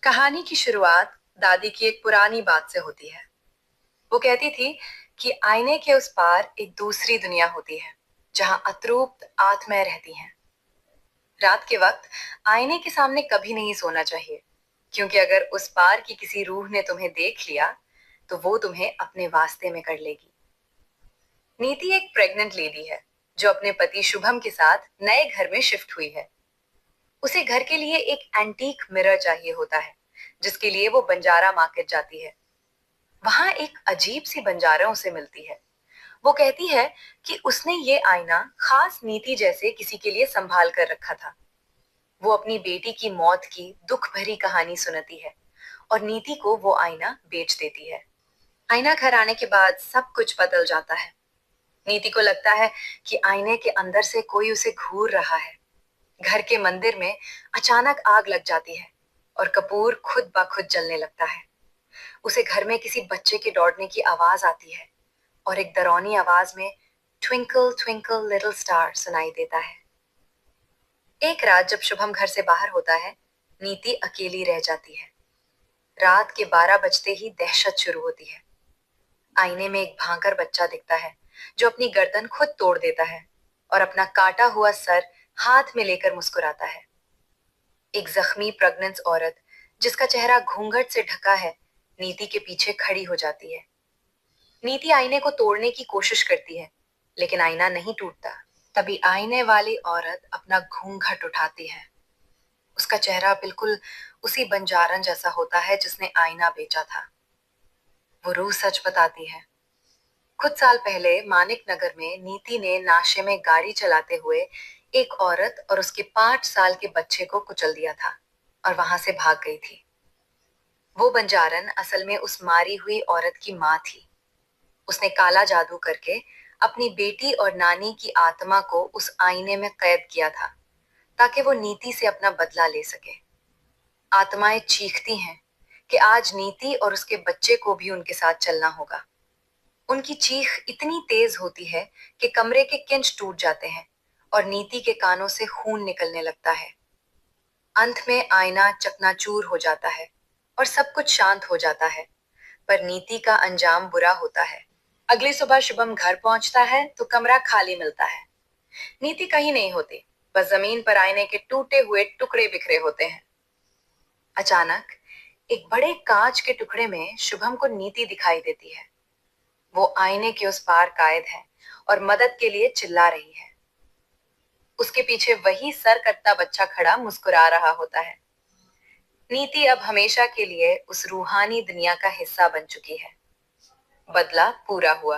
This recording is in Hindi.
कहानी की शुरुआत दादी की एक पुरानी बात से होती है। वो कहती थी कि आईने के उस पार एक दूसरी दुनिया होती है, जहां अतृप्त आत्माएं रहती हैं। रात के वक्त आईने के सामने कभी नहीं सोना चाहिए, क्योंकि अगर उस पार की किसी रूह ने तुम्हें देख लिया, तो वो तुम्हें अपने वास्ते में कर लेगी। नीति एक प्रेग्नेंट लेडी है, जो अपने पति शुभम के साथ नए घर में शिफ्ट हुई है। उसे घर के लिए एक एंटीक मिरर चाहिए होता है, जिसके लिए वो बंजारा मार्केट जाती है। वहां एक अजीब सी बंजारा उसे मिलती है। वो कहती है कि उसने ये आईना खास नीति जैसे किसी के लिए संभाल कर रखा था। वो अपनी बेटी की मौत की दुख भरी कहानी सुनाती है और नीति को वो आईना बेच देती है। आईना घर आने के बाद सब कुछ बदल जाता है। नीति को लगता है कि आईने के अंदर से कोई उसे घूर रहा है। घर के मंदिर में अचानक आग लग जाती है और कपूर खुद ब खुद जलने लगता है। उसे घर में किसी बच्चे के दौड़ने की आवाज आती है और एक डरावनी आवाज में ट्विंकल ट्विंकल लिटिल स्टार सुनाई देता है। एक रात जब शुभम घर से बाहर होता है, नीति अकेली रह जाती है। रात के 12 बजते ही दहशत शुरू होती है। आईने में एक भांकर बच्चा दिखता है, जो अपनी गर्दन खुद तोड़ देता है और अपना काटा हुआ सर हाथ में लेकर मुस्कुराता है। एक जख्मी प्रेग्नेंट औरत, जिसका चेहरा घूंघट से ढका है, नीति के पीछे खड़ी हो जाती है। नीति आईने को तोड़ने की कोशिश करती है, लेकिन आईना नहीं टूटता। तभी आईने वाली औरत अपना घूंघट उठाती है। उसका चेहरा बिल्कुल उसी बंजारन जैसा होता है जिसने आईना बेचा था। वो रूह सच बताती है। कुछ साल पहले मानिक नगर में नीति ने नाशे में गाड़ी चलाते हुए एक औरत और उसके 5 साल के बच्चे को कुचल दिया था और वहां से भाग गई थी। वो बंजारन असल में उस मारी हुई औरत की माँ थी। उसने काला जादू करके अपनी बेटी और नानी की आत्मा को उस आईने में कैद किया था, ताकि वो नीति से अपना बदला ले सके। आत्माएं चीखती हैं कि आज नीति और उसके बच्चे को भी उनके साथ चलना होगा। उनकी चीख इतनी तेज होती है कि कमरे के किंच टूट जाते हैं और नीति के कानों से खून निकलने लगता है। अंत में आईना चकनाचूर हो जाता है और सब कुछ शांत हो जाता है, पर नीति का अंजाम बुरा होता है। अगली सुबह शुभम घर पहुंचता है तो कमरा खाली मिलता है। नीति कहीं नहीं होती, बस जमीन पर आईने के टूटे हुए टुकड़े बिखरे होते हैं। अचानक एक बड़े कांच के टुकड़े में शुभम को नीति दिखाई देती है। वो आईने के उस पार कायद है और मदद के लिए चिल्ला रही है। उसके पीछे वही सर कटता बच्चा खड़ा मुस्कुरा रहा होता है। नीति अब हमेशा के लिए उस रूहानी दुनिया का हिस्सा बन चुकी है। बदला पूरा हुआ।